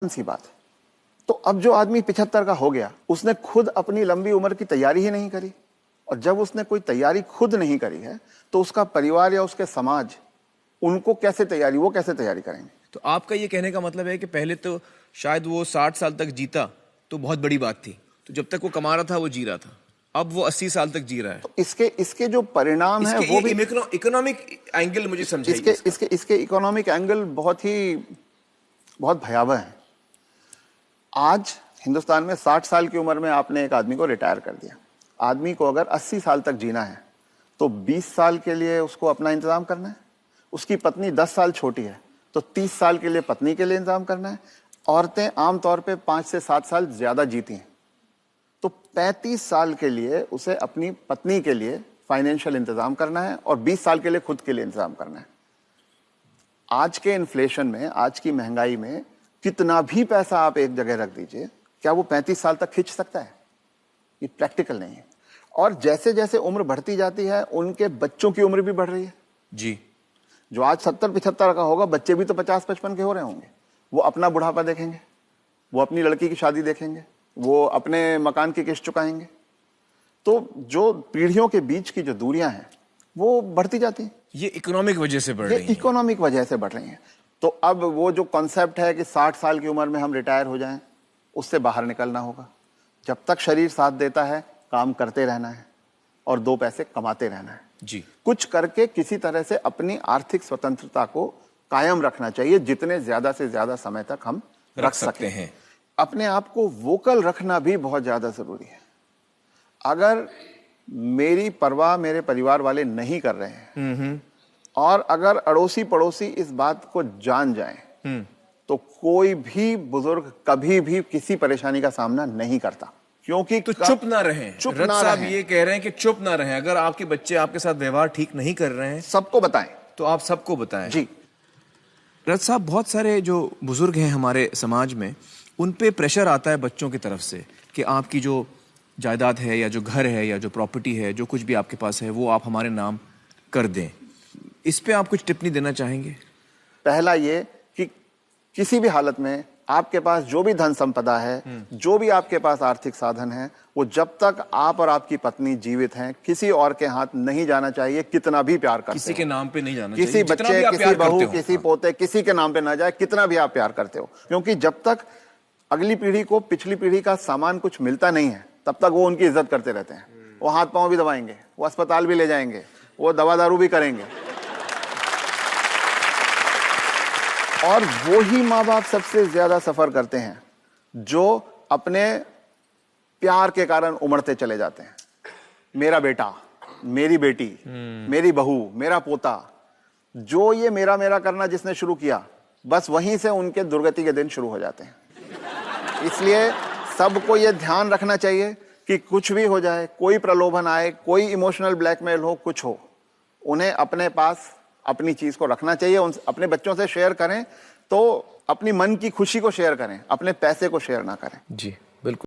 सी बात है। तो अब जो आदमी 75 का हो गया, उसने खुद अपनी लंबी उम्र की तैयारी ही नहीं करी, और जब उसने कोई तैयारी खुद नहीं करी है तो उसका परिवार या उसके समाज उनको कैसे तैयारी, वो कैसे तैयारी करेंगे? तो आपका ये कहने का मतलब है कि पहले तो शायद वो 60 साल तक जीता तो बहुत बड़ी बात थी, तो जब तक वो कमा रहा था वो जी रहा था, अब वो 80 साल तक जी रहा है। तो इसके जो परिणाम है वो भी इकोनॉमिक एंगल मुझे समझाइए। इसके इकोनॉमिक एंगल बहुत भयावह है। आज हिंदुस्तान में 60 साल की उम्र में आपने एक आदमी को रिटायर कर दिया। आदमी को अगर 80 साल तक जीना है तो 20 साल के लिए उसको अपना इंतजाम करना है। उसकी पत्नी 10 साल छोटी है तो 30 साल के लिए पत्नी के लिए इंतजाम करना है। औरतें आमतौर पे 5 से 7 साल ज्यादा जीती हैं, तो 35 साल के लिए उसे अपनी पत्नी के लिए फाइनेंशियल इंतजाम करना है और 20 साल के लिए खुद के लिए इंतजाम करना है। आज के इन्फ्लेशन में, आज की महंगाई में कितना भी पैसा आप एक जगह रख दीजिए, क्या वो 35 साल तक खींच सकता है? ये प्रैक्टिकल नहीं है। और जैसे जैसे उम्र बढ़ती जाती है उनके बच्चों की उम्र भी बढ़ रही है जी। जो आज 70-75 का होगा, बच्चे भी तो 50-55 के हो रहे होंगे। वो अपना बुढ़ापा देखेंगे, वो अपनी लड़की की शादी देखेंगे, वो अपने मकान की किस्त चुकाएंगे। तो जो पीढ़ियों के बीच की जो दूरियां हैं वो बढ़ती जाती हैं। ये इकोनॉमिक वजह से बढ़ रही है। इकोनॉमिक वजह से बढ़ रही हैं। तो अब वो जो कॉन्सेप्ट है कि 60 साल की उम्र में हम रिटायर हो जाएं, उससे बाहर निकलना होगा। जब तक शरीर साथ देता है काम करते रहना है और 2 पैसे कमाते रहना है जी। कुछ करके किसी तरह से अपनी आर्थिक स्वतंत्रता को कायम रखना चाहिए, जितने ज्यादा से ज्यादा समय तक हम रख सकते हैं। अपने आप को वोकल रखना भी बहुत ज्यादा जरूरी है। अगर मेरी परवाह मेरे परिवार वाले नहीं कर रहे हैं और अगर अड़ोसी पड़ोसी इस बात को जान जाएं तो कोई भी बुजुर्ग कभी भी किसी परेशानी का सामना नहीं करता, क्योंकि तो चुप ना रहें। चुप रथ ना साहब रहें। ये कह रहे हैं कि चुप ना रहें। अगर आपके बच्चे आपके साथ व्यवहार ठीक नहीं कर रहे हैं सबको बताएं। तो आप सबको बताएं। जी। रथ साहब, बहुत सारे जो बुजुर्ग हैं हमारे समाज में, उन पे प्रेशर आता है बच्चों की तरफ से कि आपकी जो जायदाद है या जो घर है या जो प्रॉपर्टी है, जो कुछ भी आपके पास है, वो आप हमारे नाम कर दें। इस पे आप कुछ टिप्पणी देना चाहेंगे? पहला ये कि किसी भी हालत में आपके पास जो भी धन संपदा है, जो भी आपके पास आर्थिक साधन है, वो जब तक आप और आपकी पत्नी जीवित हैं किसी और के हाथ नहीं जाना चाहिए। कितना भी प्यार करते किसी के नाम पे नहीं जाना चाहिए, चाहिए। किसी बच्चे, किसी बहू, किसी पोते, किसी के नाम पे ना जाए, कितना भी आप प्यार करते हो। क्योंकि जब तक अगली पीढ़ी को पिछली पीढ़ी का सामान कुछ मिलता नहीं है तब तक वो उनकी इज्जत करते रहते हैं। वो हाथ पांव भी दबाएंगे, वो अस्पताल भी ले जाएंगे, वो दवा दारू भी करेंगे। और वो ही माँ बाप सबसे ज्यादा सफर करते हैं जो अपने प्यार के कारण उमड़ते चले जाते हैं। मेरा बेटा, मेरी बेटी, मेरी बहू, मेरा पोता, जो ये मेरा मेरा करना जिसने शुरू किया, बस वहीं से उनके दुर्गति के दिन शुरू हो जाते हैं। इसलिए सबको ये ध्यान रखना चाहिए कि कुछ भी हो जाए, कोई प्रलोभन आए, कोई इमोशनल ब्लैकमेल हो, कुछ हो, उन्हें अपने पास अपनी चीज को रखना चाहिए। अपने बच्चों से शेयर करें तो अपनी मन की खुशी को शेयर करें, अपने पैसे को शेयर ना करें। जी।